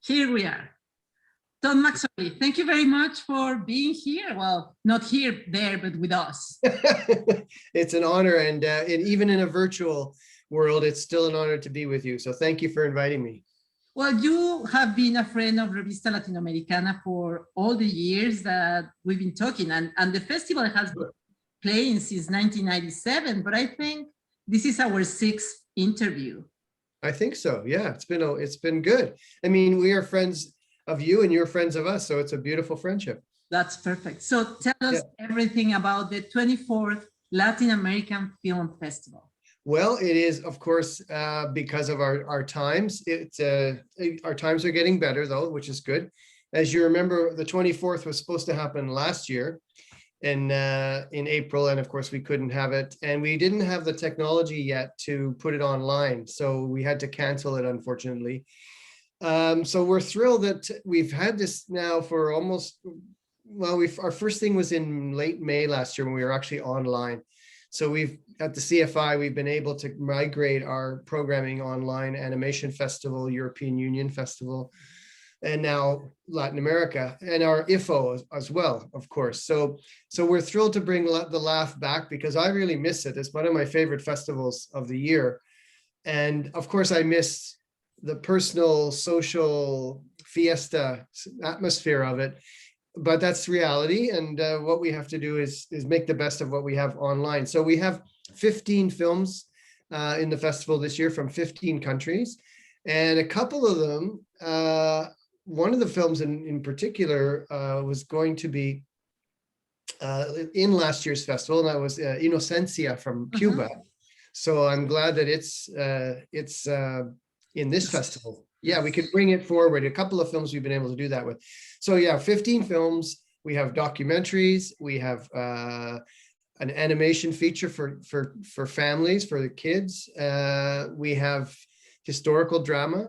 Here we are. Tom McSorley, thank you very much for being here. Well, not here, there, but with us. It's an honor, and even in a virtual world, it's still an honor to be with you. So thank you for inviting me. Well, you have been a friend of Revista Latinoamericana for all the years that we've been talking, and the festival has been playing since 1997, but I think this is our sixth interview. I think so. Yeah, it's been good. I mean, we are friends of you and you're friends of us, so it's a beautiful friendship. That's perfect. So tell us everything about the 24th Latin American Film Festival. Well, it is, of course, because of our times. Our times are getting better, though, which is good. As you remember, the 24th was supposed to happen last year in April, and of course we couldn't have it, and we didn't have the technology yet to put it online, so we had to cancel it, unfortunately. So we're thrilled that we've had this now for almost, well, our first thing was in late May last year when we were actually online. So we've at the CFI, we've been able to migrate our programming online, Animation Festival, European Union Festival, and now Latin America, and our IFO as well, of course. So we're thrilled to bring the LAFF back because I really miss it. It's one of my favorite festivals of the year. And of course, I miss the personal, social fiesta atmosphere of it. But that's reality, and what we have to do is make the best of what we have online. So we have 15 films in the festival this year from 15 countries, and a couple of them, one of the films in particular was going to be in last year's festival, and that was Inocencia from Cuba. So I'm glad that it's in this festival. Yeah, we could bring it forward. A couple of films we've been able to do that with. So yeah, 15 films. We have documentaries. We have an animation feature for families, for the kids. We have historical drama.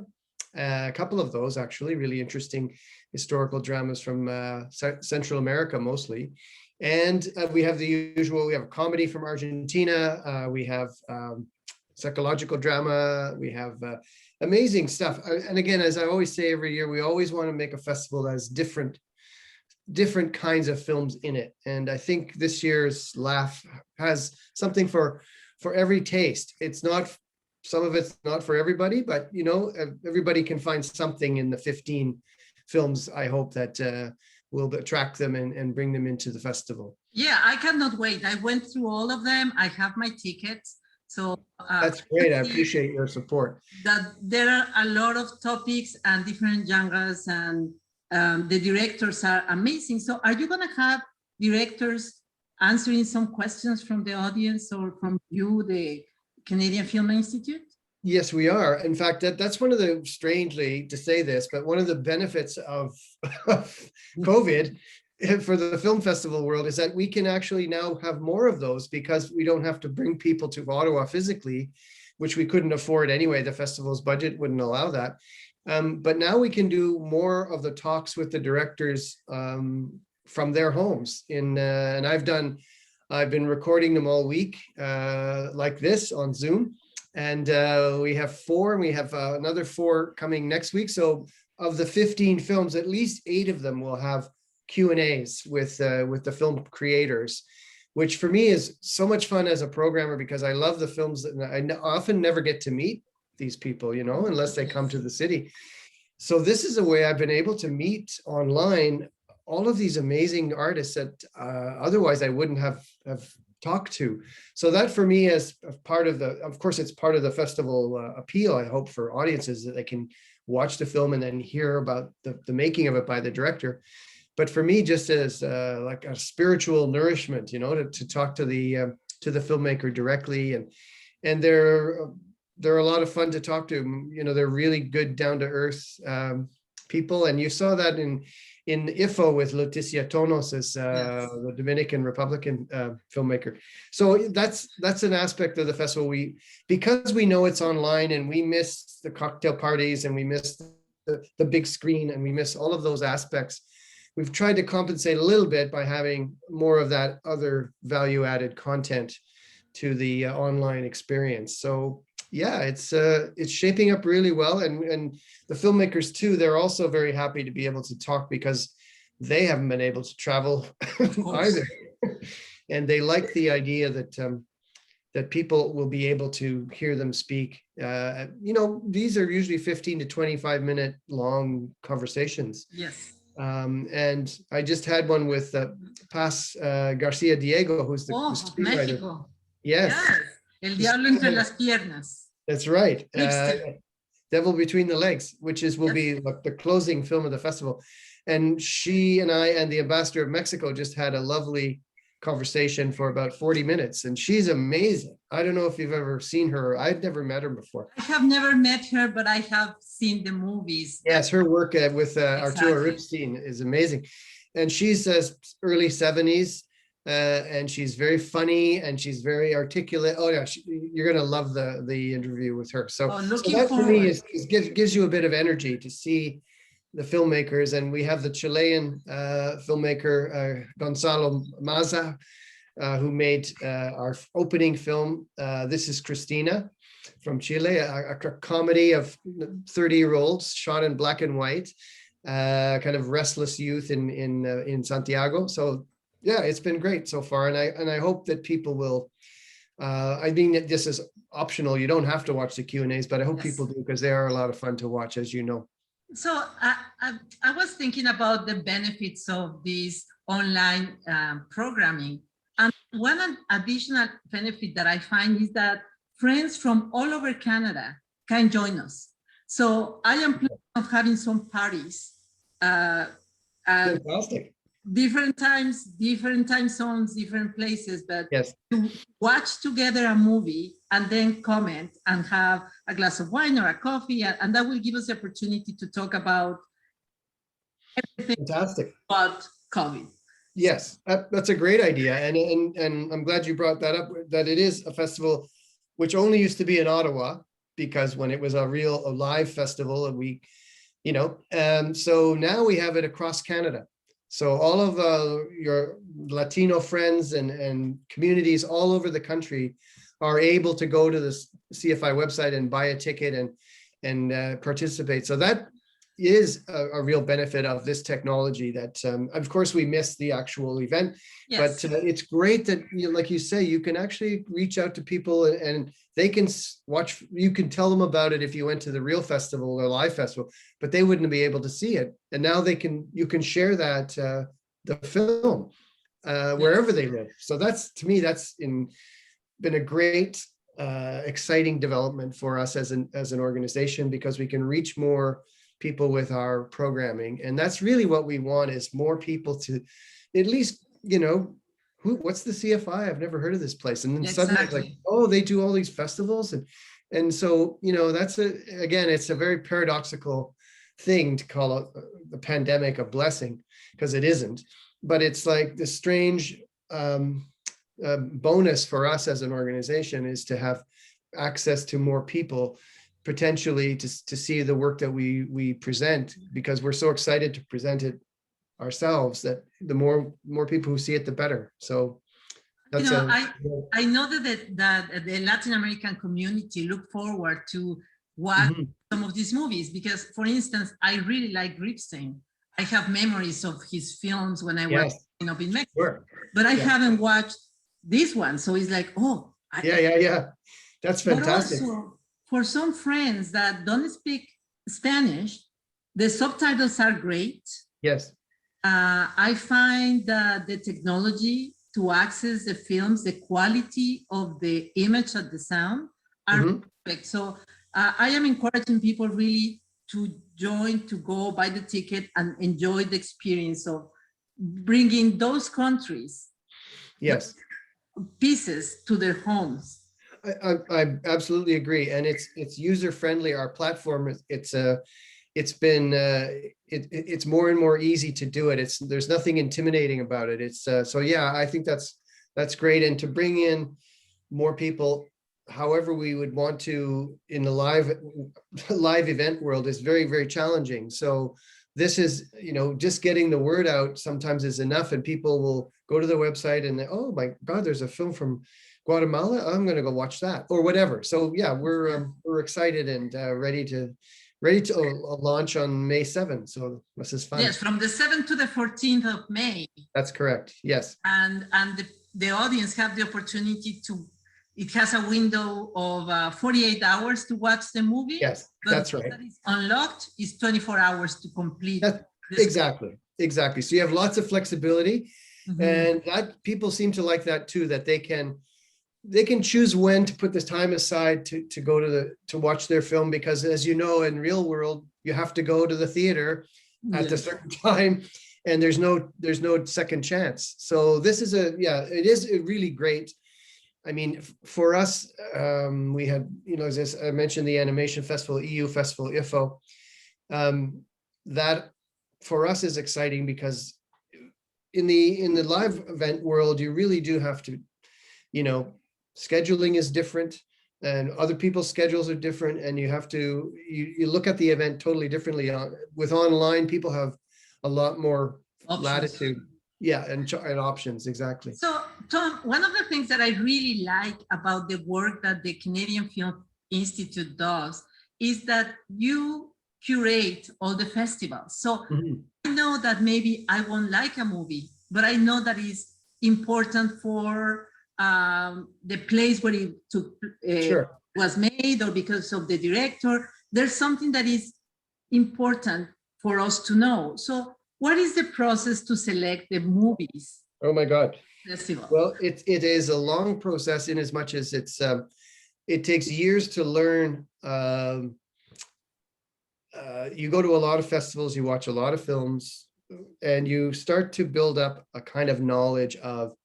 A couple of those actually really interesting historical dramas from Central America mostly. And we have the usual. We have comedy from Argentina. We have psychological drama. We have amazing stuff. And again, as I always say every year, we always want to make a festival that has different kinds of films in it. And I think this year's LAFF has something for every taste. It's not, some of it's not for everybody, but you know, everybody can find something in the 15 films, I hope, that will attract them and bring them into the festival. Yeah, I cannot wait. I went through all of them. I have my tickets. So that's great. I appreciate your support. That there are a lot of topics and different genres, and the directors are amazing. So are you going to have directors answering some questions from the audience or from you, the Canadian Film Institute? Yes, we are. In fact, that's one of the, strangely to say this, but one of the benefits of COVID for the film festival world is that we can actually now have more of those because we don't have to bring people to Ottawa physically, which we couldn't afford anyway. The festival's budget wouldn't allow that. But now we can do more of the talks with the directors from their homes. And I've been recording them all week like this on Zoom. And we have 4, and we have another 4 coming next week. So of the 15 films, at least 8 of them will have Q&As with the film creators, which for me is so much fun as a programmer because I love the films that I often never get to meet these people, you know, unless they come to the city. So this is a way I've been able to meet online all of these amazing artists that otherwise I wouldn't have talked to. So that for me is part of of course, it's part of the festival appeal, I hope, for audiences, that they can watch the film and then hear about the making of it by the director. But for me, just as like a spiritual nourishment, you know, to talk to the filmmaker directly, and they're a lot of fun to talk to. You know, they're really good, down to earth people, and you saw that in IFO with Leticia Tonos as the Dominican Republican filmmaker. So that's an aspect of the festival. Because we know it's online and we miss the cocktail parties and we miss the big screen and we miss all of those aspects, we've tried to compensate a little bit by having more of that other value-added content to the online experience. So Yeah, it's shaping up really well, and the filmmakers too, they're also very happy to be able to talk because they haven't been able to travel Of course. either. And they like the idea that that people will be able to hear them speak. These are usually 15 to 25-minute long conversations. Yes. And I just had one with Paz Garcia Diego, who's the Oh, screenwriter. México. Yes. El diablo entre las piernas. That's right. Lipstick. Devil Between the Legs, which will be like the closing film of the festival. And she and I and the ambassador of Mexico just had a lovely conversation for about 40 minutes. And she's amazing. I don't know if you've ever seen her. I've never met her before. I have never met her, but I have seen the movies. Yes, her work with Arturo Ripstein is amazing. And she's early 70s. And she's very funny and she's very articulate. Oh yeah, you're gonna love the interview with her. So, so that for me gives you a bit of energy to see the filmmakers. And we have the Chilean filmmaker Gonzalo Maza, who made our opening film. This is Cristina from Chile, a comedy of 30-year-olds shot in black and white, kind of restless youth in Santiago. So. Yeah, it's been great so far, and I hope that people will. I mean, this is optional. You don't have to watch the Q&As, but I hope people do because they are a lot of fun to watch, as you know. So I was thinking about the benefits of this online programming, and one additional benefit that I find is that friends from all over Canada can join us. So I am planning on having some parties. Fantastic. Different times, different time zones, different places, but yes, to watch together a movie and then comment and have a glass of wine or a coffee, and that will give us the opportunity to talk about everything. Fantastic. About COVID. Yes, that's a great idea, and I'm glad you brought that up. That it is a festival which only used to be in Ottawa, because when it was a live festival, and we, so now we have it across Canada. So all of your Latino friends and communities all over the country are able to go to the CFI website and buy a ticket and participate. So that is a real benefit of this technology that, of course, we missed the actual event, yes. But it's great that, like you say, you can actually reach out to people and they can watch, you can tell them about it if you went to the real festival or live festival, but they wouldn't be able to see it. And now you can share that, the film, wherever they live. So to me, that's been a great, exciting development for us as an organization, because we can reach more people with our programming. And that's really what we want, is more people to at least, what's the CFI? I've never heard of this place. And then suddenly it's like, oh, they do all these festivals. And so, that's it's a very paradoxical thing to call the pandemic a blessing, because it isn't, but it's like the strange bonus for us as an organization is to have access to more people, potentially to see the work that we present, because we're so excited to present it ourselves, that the more people who see it, the better. So that's I know that the Latin American community look forward to watch some of these movies, because, for instance, I really like Ripstein. I have memories of his films when I was in Mexico, but I haven't watched this one. So it's like, oh, that's fantastic. But also, for some friends that don't speak Spanish, the subtitles are great. Yes. I find that the technology to access the films, the quality of the image and the sound are perfect. So I am encouraging people really to join, to go buy the ticket and enjoy the experience of bringing those countries, pieces to their homes. I absolutely agree, and it's user friendly. Our platform, it's more and more easy to do it. There's nothing intimidating about it. I think that's great, and to bring in more people, however we would want to, in the live event world, is very, very challenging. So this is, just getting the word out sometimes is enough, and people will go to the website and oh my God, there's a film from Guatemala, I'm going to go watch that or whatever. So yeah, we're excited and ready to launch on May 7th. So this is fun. Yes, from the 7th to the 14th of May. That's correct. Yes. And the audience have the opportunity to, it has a window of 48 hours to watch the movie. Yes, that's right. That is unlocked is 24 hours to complete. Exactly. So you have lots of flexibility. Mm-hmm. And that people seem to like that too, that they can choose when to put this time aside to go to watch their film, because as you know, in real world, you have to go to the theater at a certain time and there's no second chance. So this is it is really great. I mean, for us, we had, as I mentioned, the Animation Festival, EU Festival, IFO, that for us is exciting because in the live event world, you really do have to, scheduling is different and other people's schedules are different, and you have to, you look at the event totally differently. With online, people have a lot more latitude. Yeah, and options, exactly. So, Tom, one of the things that I really like about the work that the Canadian Film Institute does is that you curate all the festivals. So I know that maybe I won't like a movie, but I know that it's important for the place where it was made, or because of the director. There's something that is important for us to know. So what is the process to select the movies? Oh my God. Festival? Well, it is a long process in as much as it takes years to learn. You go to a lot of festivals, you watch a lot of films, and you start to build up a kind of knowledge of,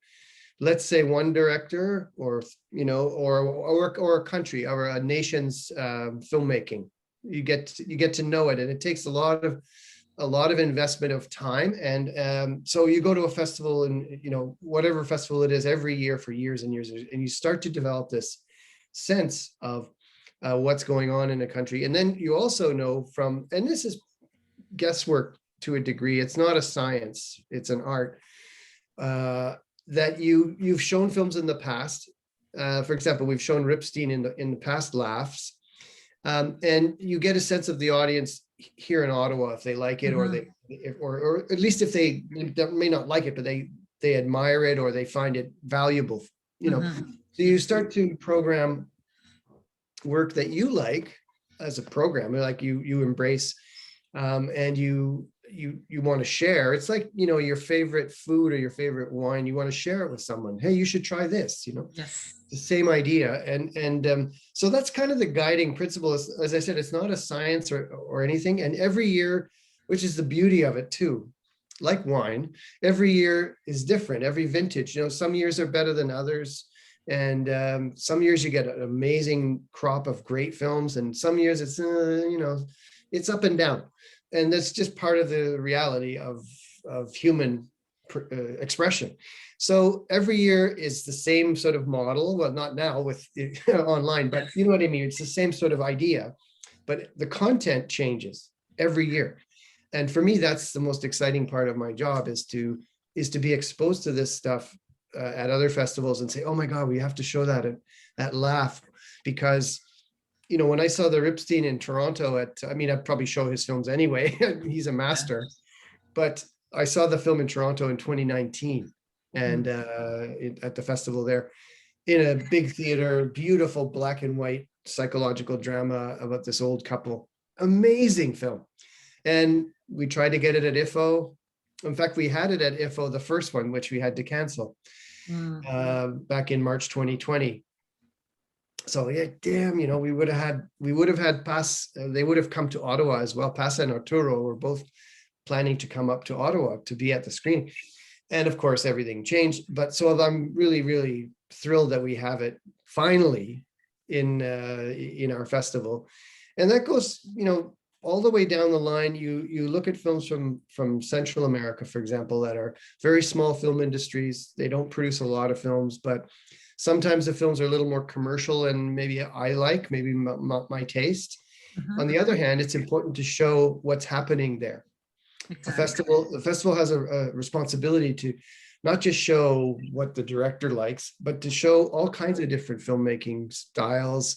let's say, one director, or or a country or a nation's filmmaking. You get to know it, and it takes a lot of investment of time. And so you go to a festival, and whatever festival it is, every year for years and years, and you start to develop this sense of what's going on in a country. And then you also know from, and this is guesswork to a degree, it's not a science, it's an art, that you've shown films in the past. For example, we've shown Ripstein in the past LAFFs, and you get a sense of the audience here in Ottawa, if they like it, or at least if they may not like it, but they admire it, or they find it valuable, So you start to program work that you like as a programmer, like you embrace, and you want to share. It's like, your favorite food or your favorite wine, you want to share it with someone. Hey, you should try this, Yes. The same idea. And so that's kind of the guiding principle. As I said, it's not a science or anything. And every year, which is the beauty of it too, like wine, every year is different, every vintage. Some years are better than others. And some years you get an amazing crop of great films, and some years it's, it's up and down. And that's just part of the reality of human expression. So every year is the same sort of model. Well, not now with online, but you know what I mean? It's the same sort of idea, but the content changes every year. And for me, that's the most exciting part of my job, is to be exposed to this stuff at other festivals and say, oh my God, we have to show that at LAFF, because when I saw the Ripstein in Toronto I'd probably show his films anyway. He's a master, but I saw the film in Toronto in 2019 and at the festival there, in a big theater, beautiful black and white psychological drama about this old couple. Amazing film. And we tried to get it at IFO. In fact, we had it at IFO, the first one, which we had to cancel back in March 2020. So yeah, damn, we would have had Pass. They would have come to Ottawa as well. Pass and Arturo were both planning to come up to Ottawa to be at the screening, and of course everything changed. But so I'm really, really thrilled that we have it finally in our festival, and that goes, all the way down the line. You look at films from Central America, for example, that are very small film industries. They don't produce a lot of films, but sometimes the films are a little more commercial and maybe maybe not my taste. On the other hand, it's important to show what's happening there. Exactly. The festival has a responsibility not just show what the director likes, but to show all kinds of different filmmaking styles,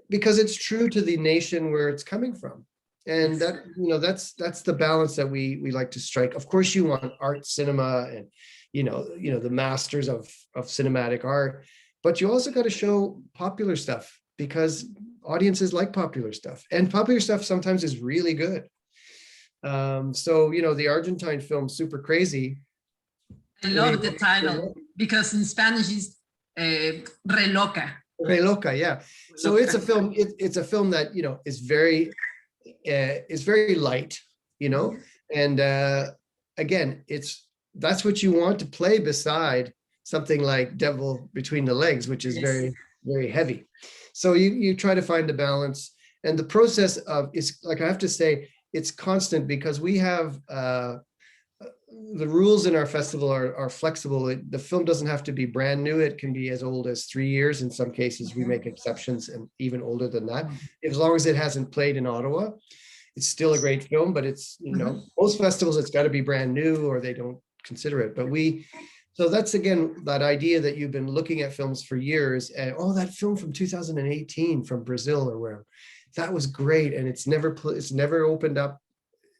because it's true to the nation where it's coming from. And that, that's the balance that we like to strike. Of course, you want art cinema and, the masters of cinematic art, but you also got to show popular stuff, because audiences like popular stuff, and popular stuff sometimes is really good. So, the Argentine film Super Crazy. I love the title, because in Spanish is Re Loca. Re Loca, yeah. So it's a film. It's a film that is very light, and again, that's what you want to play beside something like Devil Between the Legs, which is very, very heavy. So you try to find a balance, and the process is, like, I have to say, it's constant, because we have the rules in our festival are flexible. The film doesn't have to be brand new. It can be as old as 3 years. In some cases, we make exceptions, and even older than that. As long as it hasn't played in Ottawa, it's still a great film. But it's, most festivals, it's got to be brand new, or they don't consider it. But so that's, again, that idea that you've been looking at films for years, and that film from 2018 from Brazil or wherever, that was great, and it's never opened up,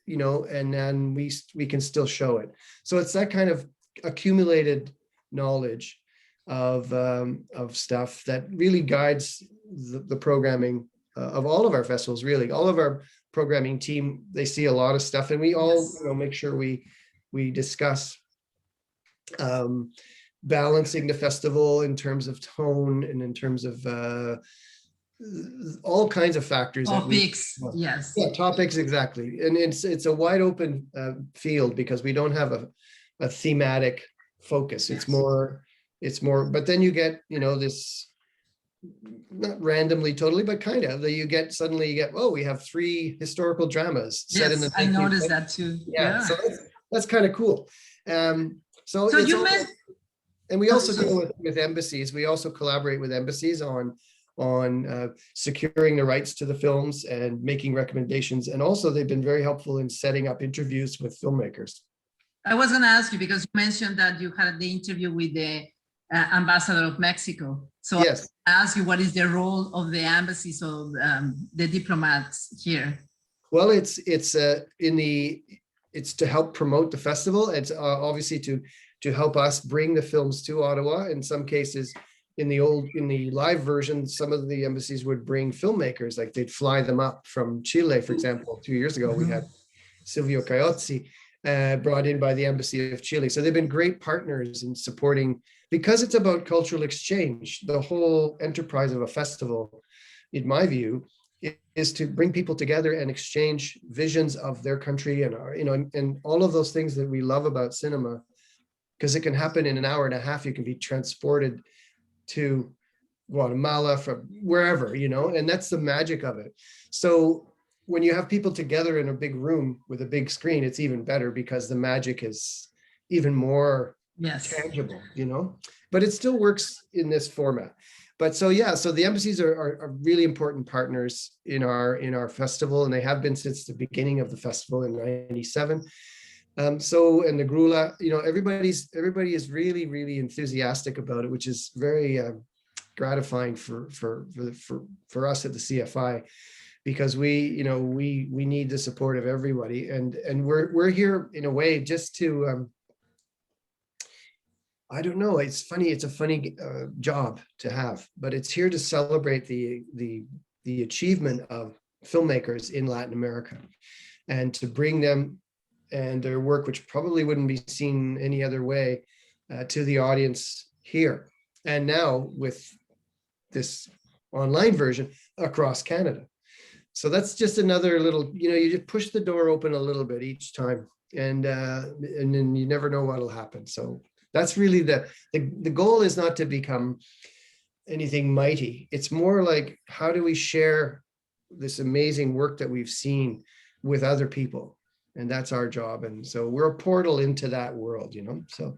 and then we can still show it. So it's that kind of accumulated knowledge of stuff that really guides the programming of all of our festivals. Really, all of our programming team, they see a lot of stuff, and we all make sure we discuss balancing the festival in terms of tone and in terms of all kinds of factors. Topics, yes. Yeah, topics, exactly. And it's a wide open field, because we don't have a thematic focus. It's more, but then you get, this, not randomly totally, but kind of, that suddenly you get, we have 3 historical dramas set in the 19th I noticed that too. Yeah. So that's kind of cool. So you meant, and we also deal with embassies. We also collaborate with embassies on securing the rights to the films and making recommendations. And also, they've been very helpful in setting up interviews with filmmakers. I was going to ask you, because you mentioned that you had the interview with the ambassador of Mexico. So yes. I ask you, what is the role of the embassies of the diplomats here? Well, it's to help promote the festival. It's obviously to help us bring the films to Ottawa. In some cases, in the live version, some of the embassies would bring filmmakers, like they'd fly them up from Chile, for example. 2 years ago, we had Silvio Caiozzi brought in by the Embassy of Chile. So they've been great partners in supporting, because it's about cultural exchange. The whole enterprise of a festival, in my view, is to bring people together and exchange visions of their country and and all of those things that we love about cinema, because it can happen in an hour and a half. You can be transported to Guatemala from wherever, and that's the magic of it. So when you have people together in a big room with a big screen, it's even better, because the magic is even more tangible, but it still works in this format. But so the embassies are really important partners in our festival, and they have been since the beginning of the festival in '97. And the Grula, everybody is really, really enthusiastic about it, which is very gratifying for us at the CFI, because we need the support of everybody, and we're here in a way just to I don't know. It's funny. It's a funny job to have, but it's here to celebrate the achievement of filmmakers in Latin America, and to bring them and their work, which probably wouldn't be seen any other way, to the audience here. And now with this online version across Canada. So that's just another little, you just push the door open a little bit each time, and then you never know what'll happen. So that's really the goal, is not to become anything mighty. It's more like, how do we share this amazing work that we've seen with other people? And that's our job. And so we're a portal into that world, so.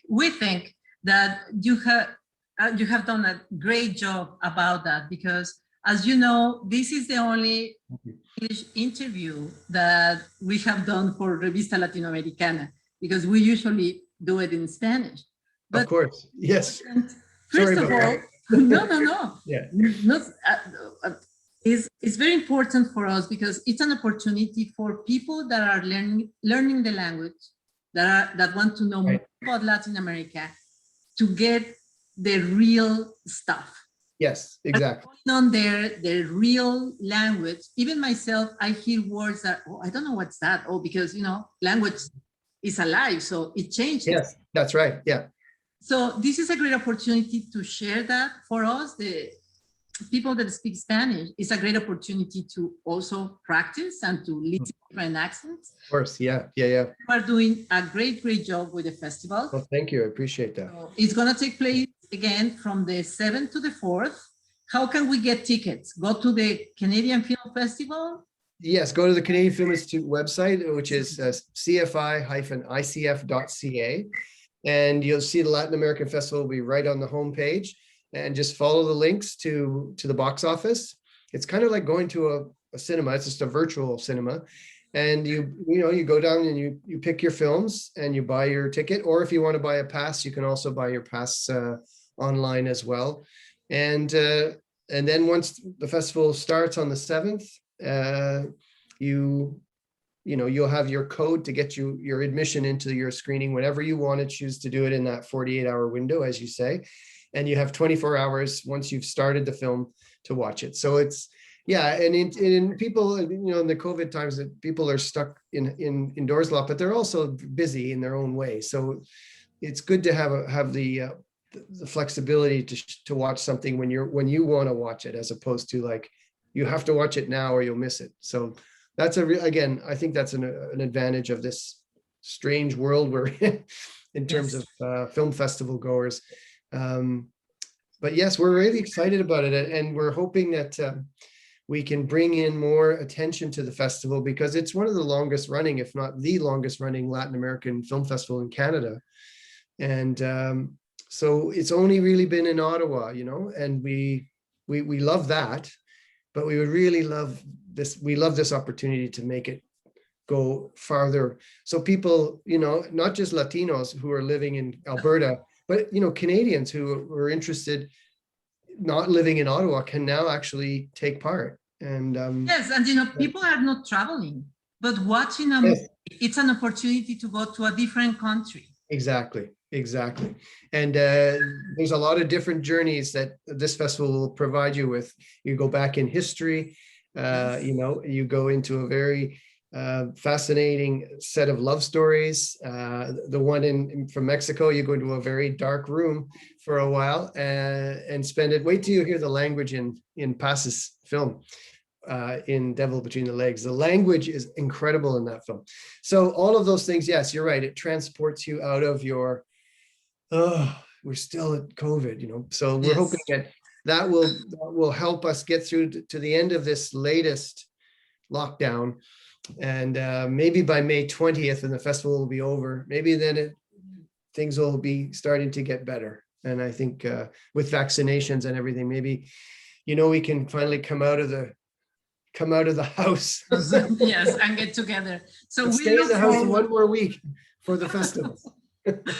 We think that you have done a great job about that, because, as you know, this is the only English interview that we have done for Revista Latinoamericana. because we usually do it in Spanish. But of course, yes. First of all, no. Yeah. It's very important for us because it's an opportunity for people that are learning the language, that want to know more about Latin America, to get the real stuff. Yes, exactly. On their real language. Even myself, I hear words that, oh, I don't know what's that. Oh, because, language is alive, so it changes. Yes, that's right. Yeah. So this is a great opportunity to share that for us, the people that speak Spanish. It's a great opportunity to also practice and to listen to different accents. Of course, yeah. You are doing a great job with the festival. Well, thank you. I appreciate that. So it's going to take place again from the 7th to the 4th. How can we get tickets? Go to the Canadian Film Festival? Yes, go to the Canadian Film Institute website, which is cfi-icf.ca. And you'll see the Latin American Festival will be right on the homepage, and just follow the links to the box office. It's kind of like going to a cinema. It's just a virtual cinema. And you go down and you pick your films and you buy your ticket, or if you want to buy a pass, you can also buy your pass online as well. And then once the festival starts on the 7th, you'll have your code to get your admission into your screening whenever you want to choose to do it in that 48-hour window, as you say. And you have 24 hours once you've started the film to watch it. So it's, yeah, and in people, in the COVID times, that people are stuck indoors a lot, but they're also busy in their own way. So it's good to have the flexibility to watch something when you want to watch it, as opposed to like, you have to watch it now or you'll miss it. So that's again, I think that's an advantage of this strange world we're in terms of film festival goers. But yes, we're really excited about it, and we're hoping that we can bring in more attention to the festival, because it's one of the longest running, if not the longest running, Latin American film festival in Canada. And so it's only really been in Ottawa, and we love that, but we would really love this. We love this opportunity to make it go farther. So people, not just Latinos who are living in Alberta, but, Canadians who are interested, not living in Ottawa, can now actually take part. And yes, and people are not traveling, but watching a movie, it's an opportunity to go to a different country. Exactly. And there's a lot of different journeys that this festival will provide you with. You go back in history, you go into a very fascinating set of love stories. The one from Mexico, you go into a very dark room for a while and spend it. Wait till you hear the language in Paz's film, in Devil Between the Legs. The language is incredible in that film. So all of those things, yes, you're right. It transports you out of your, we're still at COVID, so we're hoping that will help us get through to the end of this latest lockdown. And maybe by May 20th, and the festival will be over, maybe then things will be starting to get better. And I think with vaccinations and everything, maybe, we can finally come out of the house. Yes, and get together. So we stay in the house one more week for the festival.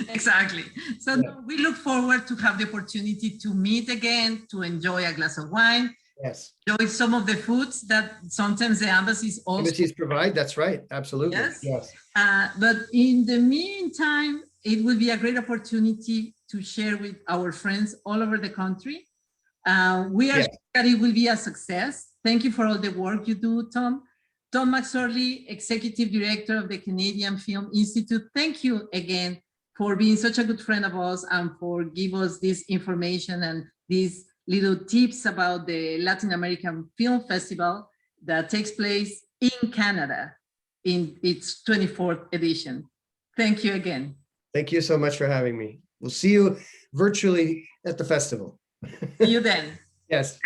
Exactly. So we look forward to have the opportunity to meet again, to enjoy a glass of wine. Yes. Enjoy some of the foods that sometimes the embassies provide. That's right. Absolutely. Yes. But in the meantime, it will be a great opportunity to share with our friends all over the country. We are sure that it will be a success. Thank you for all the work you do, Tom. Tom McSorley, Executive Director of the Canadian Film Institute. Thank you again for being such a good friend of ours and for giving us this information and these little tips about the Latin American Film Festival that takes place in Canada in its 24th edition. Thank you again. Thank you so much for having me. We'll see you virtually at the festival. See you then. Yes.